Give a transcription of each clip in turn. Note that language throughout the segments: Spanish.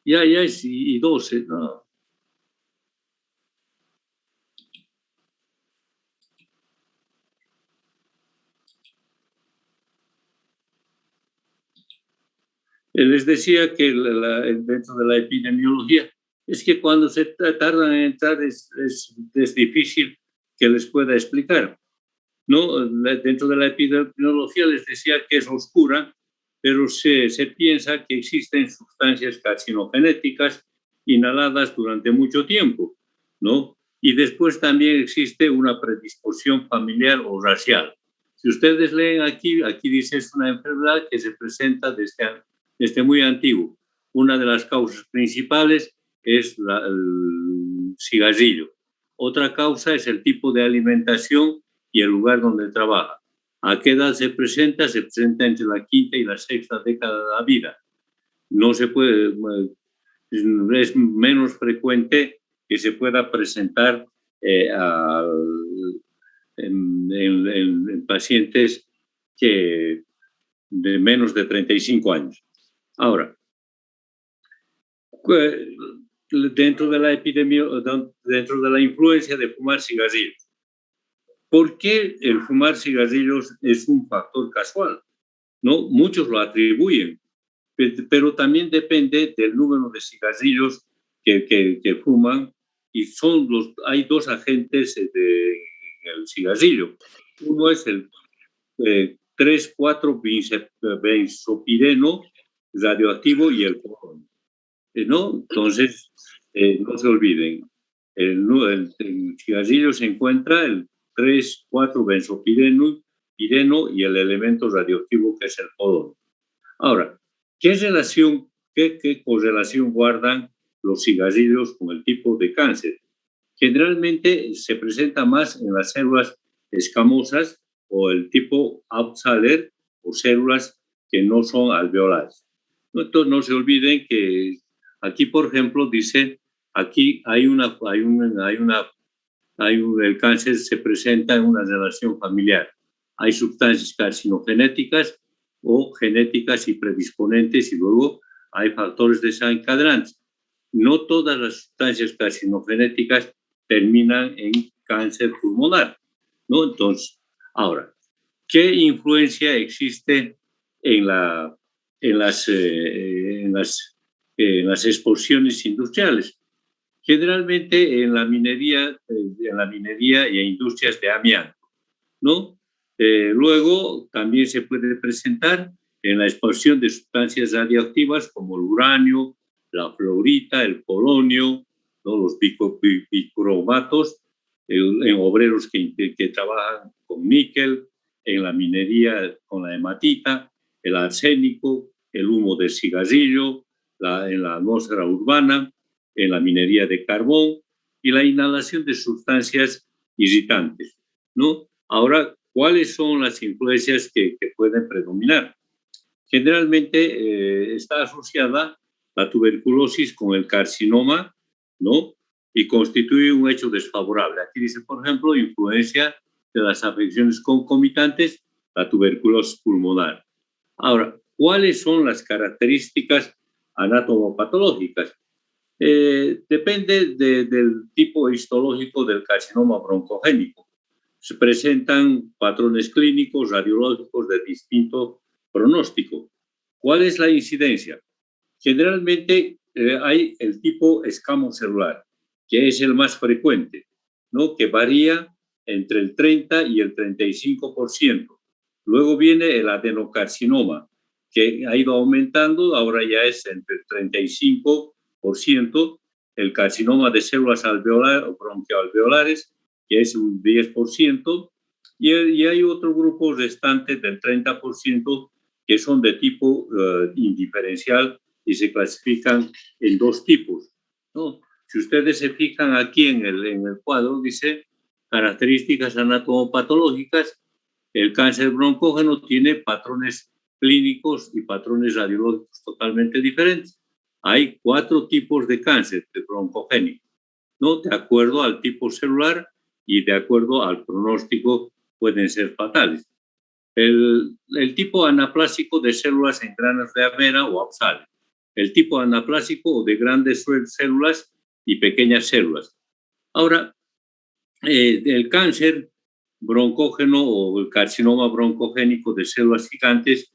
ya es y 12, ¿no? Les decía que dentro de la epidemiología es que cuando se tardan en entrar es difícil que les pueda explicar, ¿no? Dentro de la epidemiología les decía que es oscura, pero se piensa que existen sustancias carcinogenéticas inhaladas durante mucho tiempo, ¿no? Y después también existe una predisposición familiar o racial. Si ustedes leen aquí dice es una enfermedad que se presenta desde muy antiguo. Una de las causas principales es el cigarrillo. Otra causa es el tipo de alimentación y el lugar donde trabaja. ¿A qué edad se presenta? Se presenta entre la quinta y la sexta década de la vida. No se puede, es menos frecuente que se pueda presentar a, en pacientes que de menos de 35 años. Ahora, dentro de la epidemia, dentro de la influencia de fumar cigarrillos, ¿por qué el fumar cigarrillos es un factor casual? ¿No? Muchos lo atribuyen, pero también depende del número de cigarrillos que fuman y hay dos agentes del cigarrillo. Uno es el 3,4-benzopireno radioactivo y el polonio, ¿no? Entonces, no se olviden, el cigarrillo se encuentra el 3,4-benzopireno y el elemento radioactivo que es el polonio. Ahora, qué correlación guardan los cigarrillos con el tipo de cáncer? Generalmente se presenta más en las células escamosas o el tipo Apsaler o células que no son alveolares. Entonces, no se olviden que aquí, por ejemplo, dice, aquí el cáncer se presenta en una relación familiar. Hay sustancias carcinogenéticas o genéticas y predisponentes y luego hay factores desencadenantes. No todas las sustancias carcinogenéticas terminan en cáncer pulmonar, ¿no? Entonces, ahora, ¿qué influencia existe en, la, en, las, en, las, en las explosiones industriales? Generalmente en la minería y en industrias de amianto, ¿no? Luego también se puede presentar en la explosión de sustancias radioactivas como el uranio, la fluorita, el polonio, ¿no? Los bicromatos, en obreros que trabajan con níquel, en la minería con la hematita, el arsénico, el humo del cigarrillo, en la atmósfera urbana, en la minería de carbón y la inhalación de sustancias irritantes, ¿no? Ahora, ¿cuáles son las influencias que pueden predominar? Generalmente está asociada la tuberculosis con el carcinoma, ¿no? Y constituye un hecho desfavorable. Aquí dice, por ejemplo, influencia de las afecciones concomitantes, la tuberculosis pulmonar. Ahora, ¿cuáles son las características anatomopatológicas? Depende del tipo histológico del carcinoma broncogénico. Se presentan patrones clínicos, radiológicos de distinto pronóstico. ¿Cuál es la incidencia? Generalmente hay el tipo escamocelular, que es el más frecuente, ¿no? Que varía entre el 30 y el 35%. Luego viene el adenocarcinoma, que ha ido aumentando, ahora ya es entre el 35%, el carcinoma de células alveolares o bronquioalveolares, que es un 10%, y hay otro grupo restante del 30% que son de tipo indiferencial y se clasifican en dos tipos, ¿no? Si ustedes se fijan aquí en el cuadro, dice características anatomopatológicas, el cáncer broncógeno tiene patrones clínicos y patrones radiológicos totalmente diferentes. Hay 4 tipos de cáncer de broncogénico, ¿no? De acuerdo al tipo celular y de acuerdo al pronóstico pueden ser fatales. El tipo anaplásico de células en granos de avena o apsales. el tipo anaplásico o de grandes células y pequeñas células. Ahora, el cáncer broncógeno o el carcinoma broncogénico de células gigantes,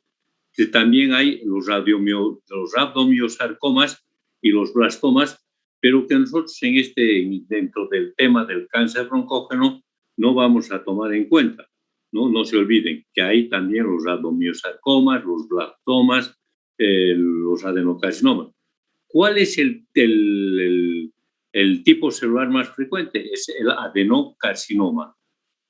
que también hay los rabdomiosarcomas y los blastomas, pero que nosotros dentro del tema del cáncer broncógeno no vamos a tomar en cuenta. No se olviden que hay también los rabdomiosarcomas, los blastomas, los adenocarcinomas. ¿Cuál es el tipo celular más frecuente? Es el adenocarcinoma,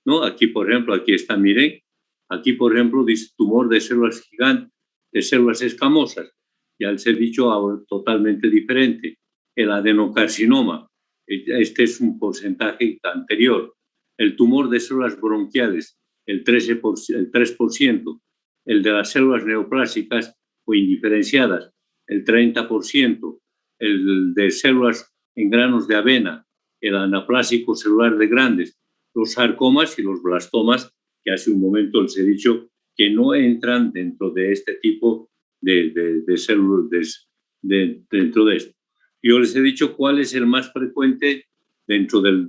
¿no? Aquí, por ejemplo, aquí está, miren, aquí, por ejemplo, dice tumor de células gigantes, de células escamosas. Ya les he dicho algo totalmente diferente. El adenocarcinoma, este es un porcentaje anterior. El tumor de células bronquiales, el 3%. El de las células neoplásicas o indiferenciadas, el 30%. El de células en granos de avena, el anaplásico celular de grandes, los sarcomas y los blastomas, que hace un momento les he dicho que no entran dentro de este tipo de células, dentro de esto. Yo les he dicho cuál es el más frecuente dentro del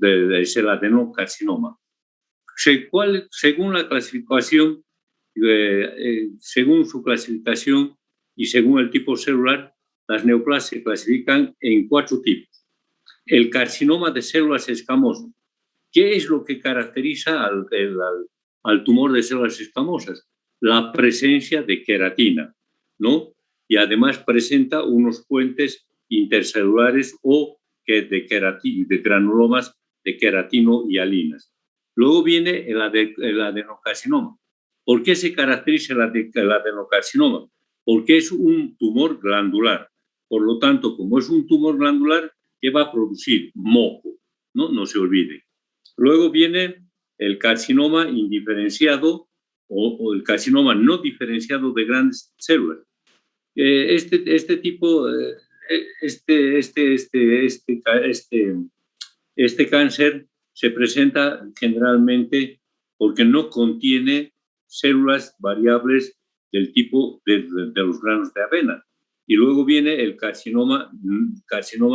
adenocarcinoma. Según la clasificación, según su clasificación y según el tipo celular, las neoplasias se clasifican en 4 tipos. El carcinoma de células escamosas. ¿Qué es lo que caracteriza al tumor de células escamosas? La presencia de queratina, ¿no? Y además presenta unos puentes intercelulares o de granulomas de queratino y alinas. Luego viene el adenocarcinoma. ¿Por qué se caracteriza el adenocarcinoma? Porque es un tumor glandular. Por lo tanto, como es un tumor glandular, que va a producir moco, ¿no? No se olvide. Luego viene el carcinoma indiferenciado o el carcinoma no diferenciado de grandes células. Este cáncer se presenta generalmente porque no contiene células variables del tipo de los granos de avena. Y luego viene el carcinoma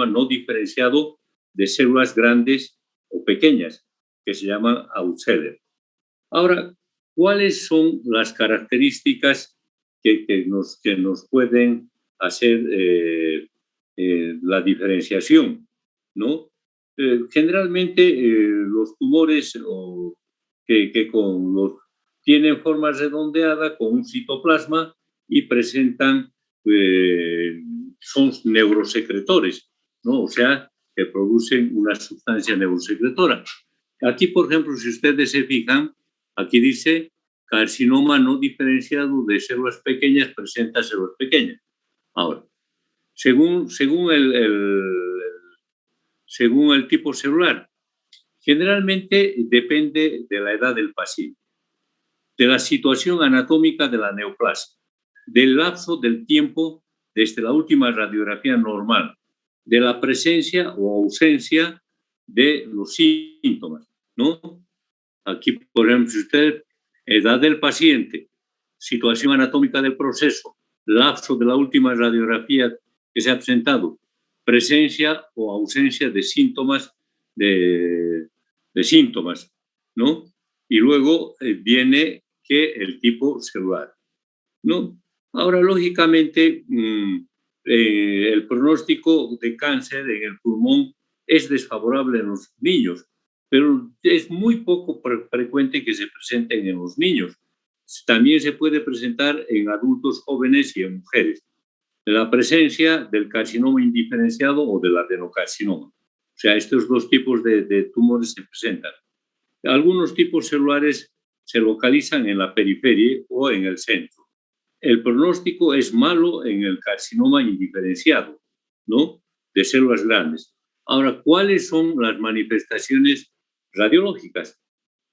no diferenciado de células grandes o pequeñas, que se llaman Auxeller. Ahora, ¿cuáles son las características que nos pueden hacer la diferenciación, ¿no? Generalmente los tumores tienen forma redondeada con un citoplasma y presentan, son neurosecretores, ¿no? O sea, que producen una sustancia neurosecretora. Aquí, por ejemplo, si ustedes se fijan, aquí dice carcinoma no diferenciado de células pequeñas, presenta células pequeñas. Ahora, según el tipo celular, generalmente depende de la edad del paciente, de la situación anatómica de la neoplasia, del lapso del tiempo desde la última radiografía normal, de la presencia o ausencia de los síntomas, ¿no? Aquí, por ejemplo, si usted, edad del paciente, situación anatómica del proceso, lapso de la última radiografía que se ha presentado, presencia o ausencia de síntomas, síntomas, ¿no? Y luego viene que el tipo celular, ¿no? Ahora, lógicamente, el pronóstico de cáncer en el pulmón es desfavorable en los niños, pero es muy poco frecuente que se presenten en los niños. También se puede presentar en adultos jóvenes y en mujeres. La presencia del carcinoma indiferenciado o del adenocarcinoma. O sea, estos 2 tipos de tumores se presentan. Algunos tipos celulares se localizan en la periferia o en el centro. El pronóstico es malo en el carcinoma indiferenciado, ¿no? De células grandes. Ahora, ¿cuáles son las manifestaciones radiológicas?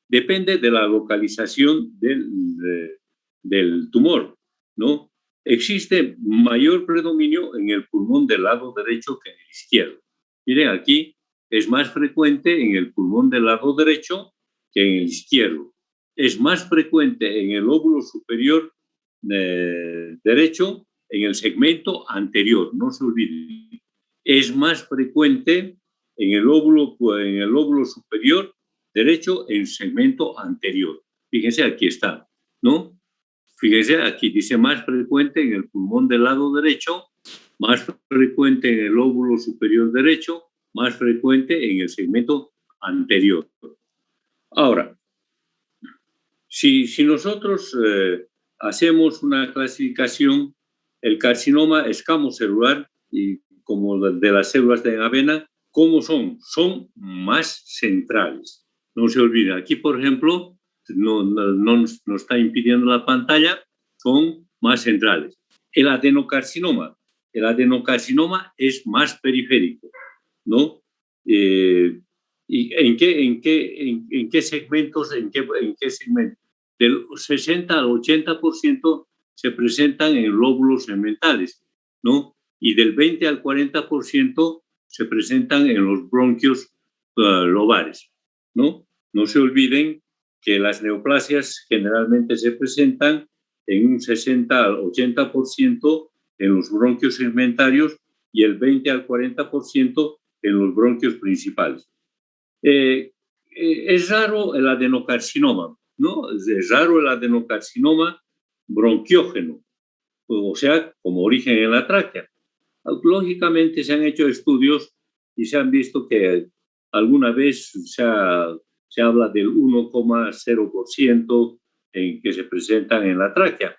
Depende de la localización del tumor, ¿no? Existe mayor predominio en el pulmón del lado derecho que en el izquierdo. Miren, aquí es más frecuente en el pulmón del lado derecho que en el izquierdo. Es más frecuente en el lóbulo superior derecho en el segmento anterior, no se olviden. Es más frecuente en el lóbulo superior derecho en segmento anterior. Fíjense, aquí está, ¿no? Fíjense, aquí dice más frecuente en el pulmón del lado derecho, más frecuente en el lóbulo superior derecho, más frecuente en el segmento anterior. Ahora, si nosotros hacemos una clasificación, el carcinoma escamocelular, y como de las células de avena, ¿cómo son? Son más centrales. No se olviden, aquí, por ejemplo, no nos está impidiendo la pantalla, son más centrales. El adenocarcinoma es más periférico, ¿no? ¿Y en qué segmentos? ¿En qué segmentos? Del 60 al 80% se presentan en lóbulos segmentales, ¿no? Y del 20 al 40% se presentan en los bronquios lobares, ¿no? No se olviden que las neoplasias generalmente se presentan en un 60 al 80% en los bronquios segmentarios y el 20 al 40% en los bronquios principales. Es raro el adenocarcinoma, ¿no? Es raro el adenocarcinoma bronquiógeno, o sea, como origen en la tráquea. Lógicamente se han hecho estudios y se han visto que alguna vez se habla del 1,0% en que se presentan en la tráquea,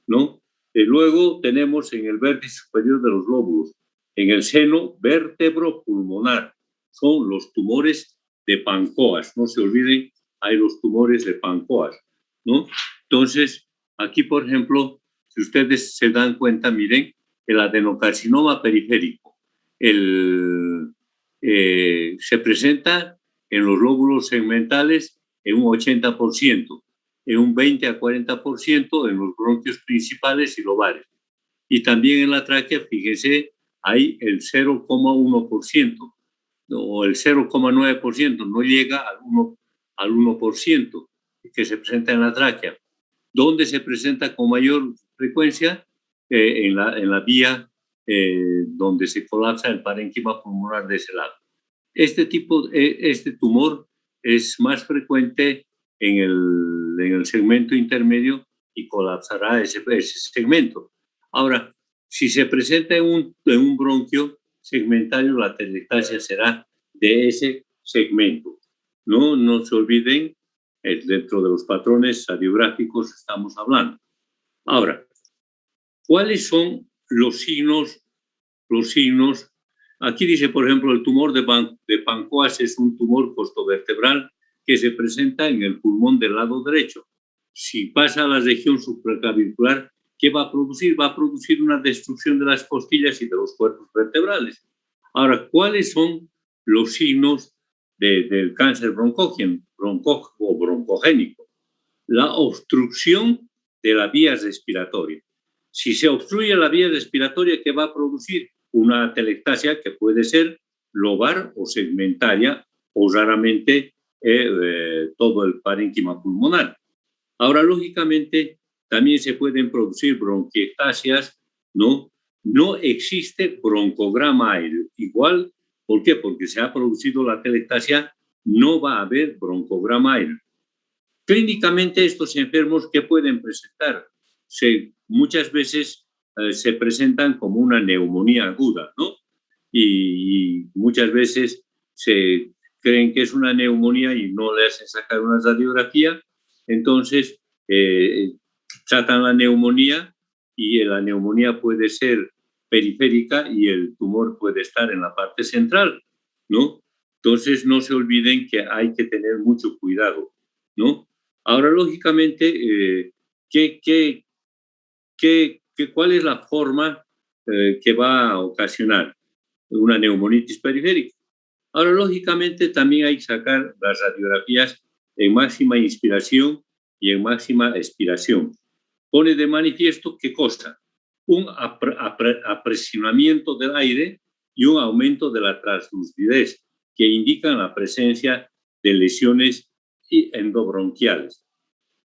¿no? Luego tenemos en el vértice superior de los lóbulos, en el seno vértebro-pulmonar, son los tumores de Pancoas, no se olviden, hay los tumores de Pancoas, ¿no? Entonces, aquí, por ejemplo, si ustedes se dan cuenta, miren, el adenocarcinoma periférico, se presenta en los lóbulos segmentales en un 80%, en un 20 a 40% en los bronquios principales y lobares. Y también en la tráquea, fíjese, hay el 0,1% o el 0,9%, no llega al 1% que se presenta en la tráquea. ¿Dónde se presenta con mayor frecuencia? En la vía donde se colapsa el parénquima pulmonar de ese lado. Este tumor es más frecuente en el segmento intermedio y colapsará ese segmento. Ahora, si se presenta en un bronquio segmentario, la atelectasia será de ese segmento. No se olviden, dentro de los patrones radiográficos estamos hablando. Ahora, ¿cuáles son los signos? Aquí dice, por ejemplo, el tumor de Pancoas es un tumor costovertebral que se presenta en el pulmón del lado derecho. Si pasa a la región supraclavicular, ¿qué va a producir? Va a producir una destrucción de las costillas y de los cuerpos vertebrales. Ahora, ¿cuáles son los signos del cáncer broncogénico? La obstrucción de la vía respiratoria. Si se obstruye la vía respiratoria, ¿qué va a producir? Una atelectasia que puede ser lobar o segmentaria o raramente todo el parénquima pulmonar. Ahora, lógicamente, también se pueden producir bronquiectasias, ¿no? No existe broncograma aéreo. Igual, ¿por qué? Porque se ha producido la atelectasia, no va a haber broncograma aéreo. Clínicamente, estos enfermos, ¿qué pueden presentar? Muchas veces se presentan como una neumonía aguda, ¿no? Y muchas veces se creen que es una neumonía y no le hacen sacar una radiografía, entonces tratan la neumonía y la neumonía puede ser periférica y el tumor puede estar en la parte central, ¿no? Entonces no se olviden que hay que tener mucho cuidado, ¿no? Ahora, lógicamente, ¿cuál es la forma que va a ocasionar una neumonitis periférica? Ahora, lógicamente, también hay que sacar las radiografías en máxima inspiración y en máxima expiración. Pone de manifiesto ¿qué cosa? Un apresionamiento del aire y un aumento de la translucidez, que indican la presencia de lesiones endobronquiales.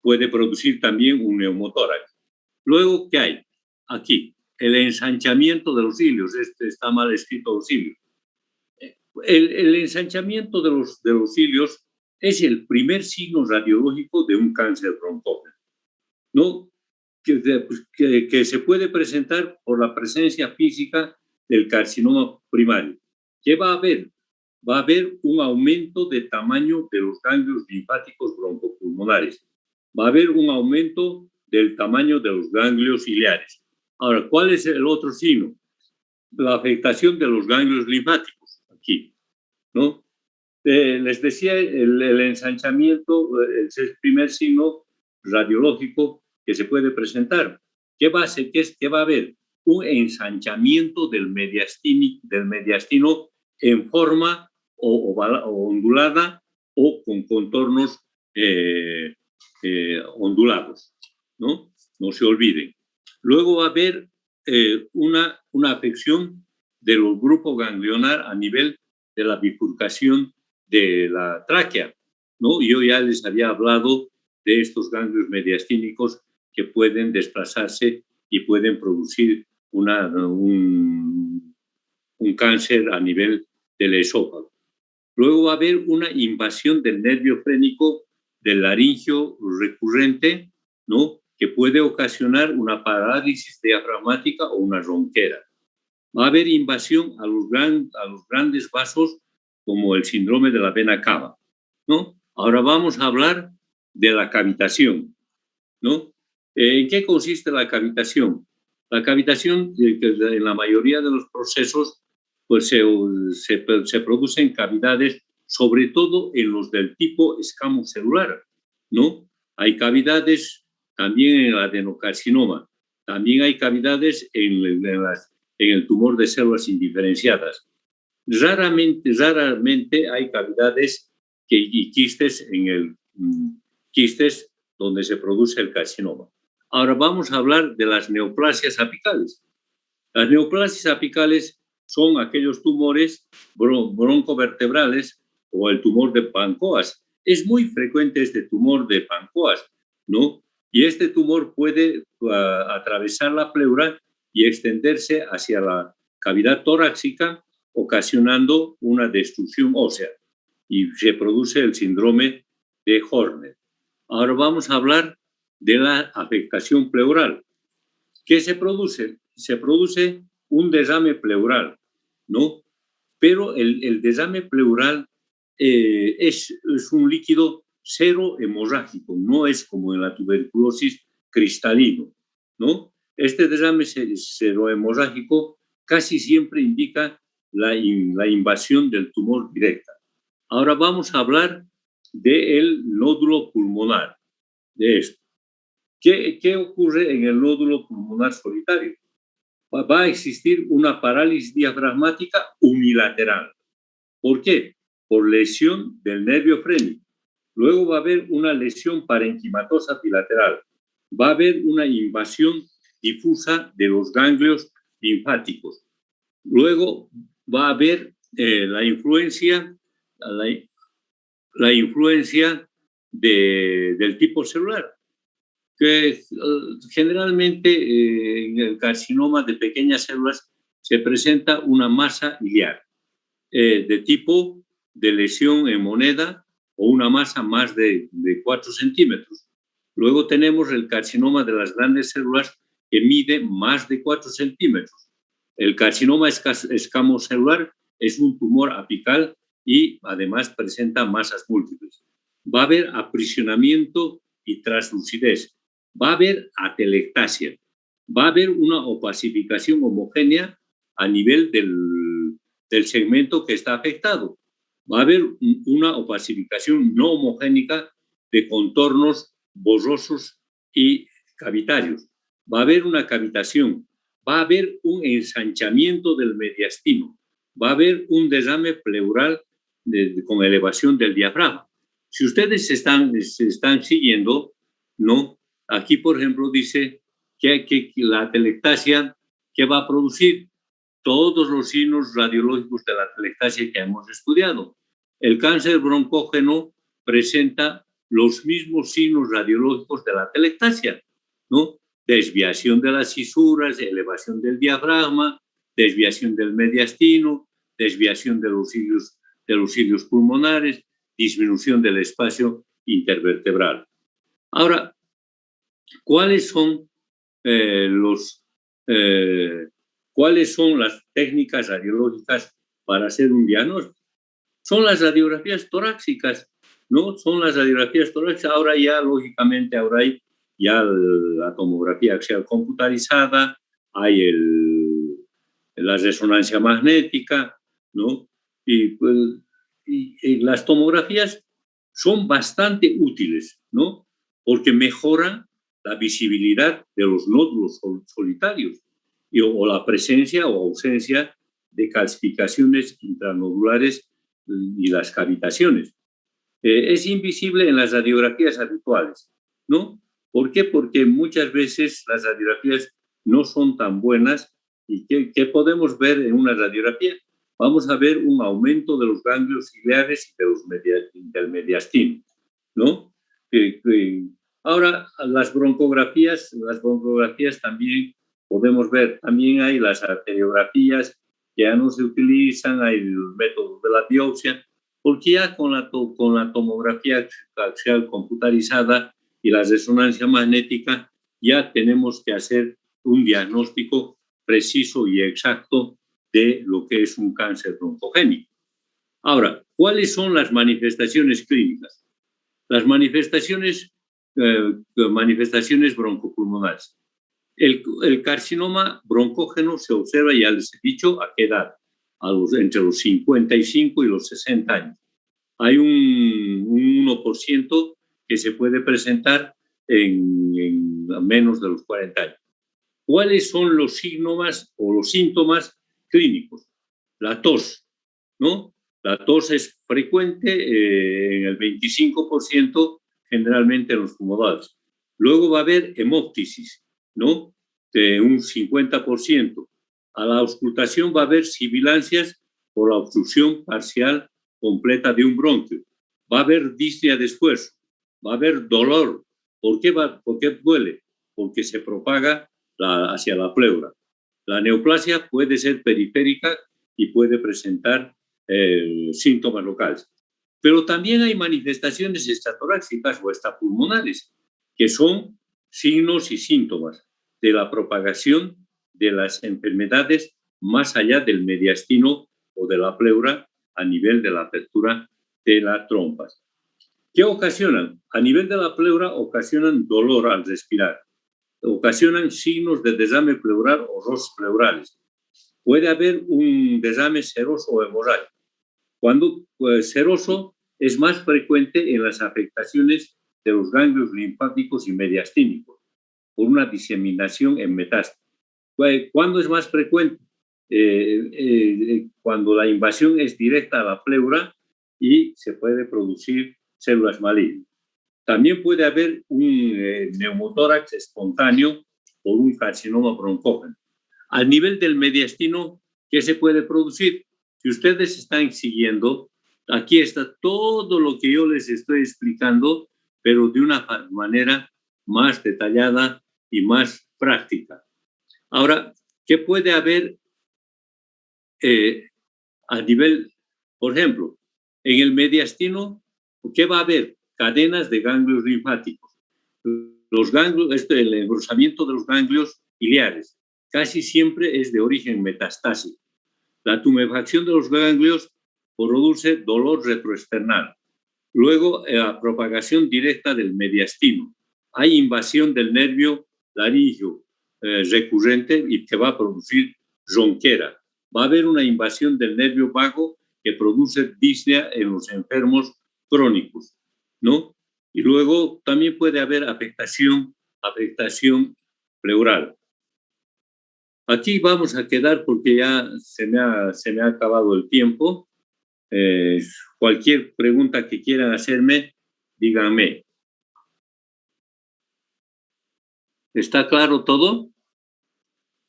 Puede producir también un neumotórax. Luego, ¿qué hay? Aquí, el ensanchamiento de los cilios. Este está mal escrito los cilios. El ensanchamiento de los cilios es el primer signo radiológico de un cáncer broncógeno, ¿no? Que se puede presentar por la presencia física del carcinoma primario. ¿Qué va a haber? Va a haber un aumento de tamaño de los ganglios linfáticos broncopulmonares. Va a haber un aumento del tamaño de los ganglios ciliares. Ahora, ¿cuál es el otro signo? La afectación de los ganglios linfáticos, aquí, ¿no? Les decía, el ensanchamiento es el primer signo radiológico que se puede presentar. ¿Qué va a haber? Un ensanchamiento del mediastino en forma o ondulada o con contornos ondulados, ¿no? No se olviden. Luego va a haber una afección del grupo ganglionar a nivel de la bifurcación de la tráquea, ¿no? Yo ya les había hablado de estos ganglios mediastínicos que pueden desplazarse y pueden producir un cáncer a nivel del esófago. Luego va a haber una invasión del nervio frénico del laringio recurrente, ¿no? Que puede ocasionar una parálisis diafragmática o una ronquera. Va a haber invasión a los grandes vasos como el síndrome de la vena cava, ¿no? Ahora vamos a hablar de la cavitación, ¿no? ¿En qué consiste la cavitación? La cavitación, en la mayoría de los procesos, pues se producen cavidades, sobre todo en los del tipo escamocelular, ¿no? Hay cavidades también en el adenocarcinoma, también hay cavidades en el tumor de células indiferenciadas. Raramente hay cavidades y quistes quistes donde se produce el carcinoma. Ahora vamos a hablar de las neoplasias apicales. Las neoplasias apicales son aquellos tumores broncovertebrales o el tumor de Pancoas. Es muy frecuente este tumor de Pancoas, ¿no? Y este tumor puede atravesar la pleura y extenderse hacia la cavidad torácica, ocasionando una destrucción ósea y se produce el síndrome de Horner. Ahora vamos a hablar de la afectación pleural. ¿Qué se produce? Se produce un derrame pleural, ¿no? Pero el derrame pleural es un líquido cero hemorrágico, no es como en la tuberculosis cristalino, ¿no? Este derrame cero hemorrágico casi siempre indica la invasión del tumor directa. Ahora vamos a hablar del nódulo pulmonar, de esto. ¿Qué ocurre en el nódulo pulmonar solitario? Va a existir una parálisis diafragmática unilateral. ¿Por qué? Por lesión del nervio frénico. Luego va a haber una lesión parenquimatosa bilateral. Va a haber una invasión difusa de los ganglios linfáticos. Luego va a haber la influencia del tipo celular, que generalmente en el carcinoma de pequeñas células se presenta una masa iliar de tipo de lesión en moneda o una masa más de 4 centímetros. Luego tenemos el carcinoma de las grandes células que mide más de 4 centímetros. El carcinoma escamocelular es un tumor apical y además presenta masas múltiples. Va a haber aprisionamiento y translucidez. Va a haber atelectasia. Va a haber una opacificación homogénea a nivel del segmento que está afectado. Va a haber una opacificación no homogénica de contornos borrosos y cavitarios. Va a haber una cavitación. Va a haber un ensanchamiento del mediastino. Va a haber un derrame pleural con elevación del diafragma. Si ustedes se están siguiendo, ¿no? Aquí, por ejemplo, dice que la atelectasia, ¿qué va a producir? Todos los signos radiológicos de la atelectasia que hemos estudiado. El cáncer broncógeno presenta los mismos signos radiológicos de la atelectasia, ¿no? desviación de las cisuras, elevación del diafragma, desviación del mediastino, desviación de los cilios pulmonares, disminución del espacio intervertebral. Ahora, ¿cuáles son las técnicas radiológicas para hacer un diagnóstico? Son las radiografías torácicas, ¿no? Son las radiografías torácicas. Ahora ya, lógicamente, ahora hay ya la tomografía axial computarizada, hay la resonancia magnética, ¿no? Y las tomografías son bastante útiles, ¿no? Porque mejoran la visibilidad de los nódulos solitarios o la presencia o ausencia de calcificaciones intranodulares y las cavitaciones. Es invisible en las radiografías habituales, ¿no? ¿Por qué? Porque muchas veces las radiografías no son tan buenas. ¿Y qué podemos ver en una radiografía? Vamos a ver un aumento de los ganglios ciliares y del mediastino, ¿no? Ahora, las broncografías también podemos ver. También hay las arteriografías que ya no se utilizan, hay los métodos de la biopsia, porque ya con la tomografía axial computarizada y la resonancia magnética ya tenemos que hacer un diagnóstico preciso y exacto de lo que es un cáncer broncogénico. Ahora, ¿cuáles son las manifestaciones clínicas? Las manifestaciones broncopulmonares. El carcinoma broncógeno se observa, ya les he dicho, ¿a qué edad? Entre los 55 y los 60 años. Hay un 1% que se puede presentar en menos de los 40 años. ¿Cuáles son los síntomas o los síntomas clínicos? La tos, ¿no? La tos es frecuente en el 25%, generalmente en los tumorales. Luego va a haber hemóptisis, ¿no? De un 50%. A la auscultación va a haber sibilancias por la obstrucción parcial completa de un bronquio. Va a haber disnea de esfuerzo. Va a haber dolor. ¿Por qué duele? Porque se propaga hacia la pleura. La neoplasia puede ser periférica y puede presentar síntomas locales. Pero también hay manifestaciones extratorácicas o extrapulmonares, que son signos y síntomas de la propagación de las enfermedades más allá del mediastino o de la pleura a nivel de la apertura de las trompas. ¿Qué ocasionan? A nivel de la pleura ocasionan dolor al respirar, ocasionan signos de desame pleural o roces pleurales. Puede haber un desame seroso o hemorrágico. Cuando seroso es más frecuente en las afectaciones de los ganglios linfáticos y mediastínicos por una diseminación en metástasis. ¿Cuándo es más frecuente? Cuando la invasión es directa a la pleura y se puede producir células malignas. También puede haber un neumotórax espontáneo por un carcinoma broncógeno. Al nivel del mediastino, ¿qué se puede producir? Si ustedes están siguiendo, aquí está todo lo que yo les estoy explicando, pero de una manera más detallada y más práctica. Ahora, ¿qué puede haber a nivel, por ejemplo, en el mediastino? ¿Qué va a haber? Cadenas de ganglios linfáticos. Los ganglios, el engrosamiento de los ganglios ciliares casi siempre es de origen metastásico. La tumefacción de los ganglios produce dolor retroesternal. Luego, la propagación directa del mediastino. Hay invasión del nervio laríngeo recurrente y que va a producir ronquera. Va a haber una invasión del nervio vago que produce disnea en los enfermos crónicos, ¿no? Y luego también puede haber afectación pleural. Aquí vamos a quedar porque ya se me ha acabado el tiempo. Cualquier pregunta que quieran hacerme, díganme. ¿Está claro todo?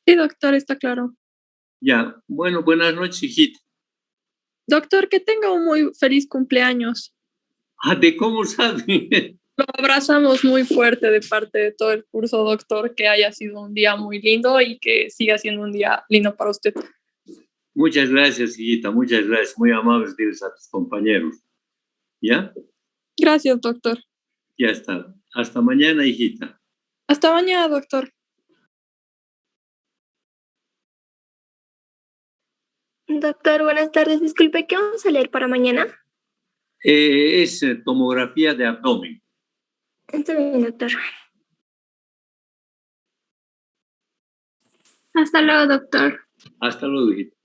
Sí, doctor, está claro. Ya, bueno, buenas noches, hijita. Doctor, que tenga un muy feliz cumpleaños. ¿De cómo sabe? Lo abrazamos muy fuerte de parte de todo el curso, doctor, que haya sido un día muy lindo y que siga siendo un día lindo para usted. Muchas gracias, hijita, muchas gracias. Muy amables diles a tus compañeros. ¿Ya? Gracias, doctor. Ya está. Hasta mañana, hijita. Hasta mañana, doctor. Doctor, buenas tardes. Disculpe, ¿qué vamos a leer para mañana? Es tomografía de abdomen. Está bien, doctor. Hasta luego, doctor. Hasta luego, hijita.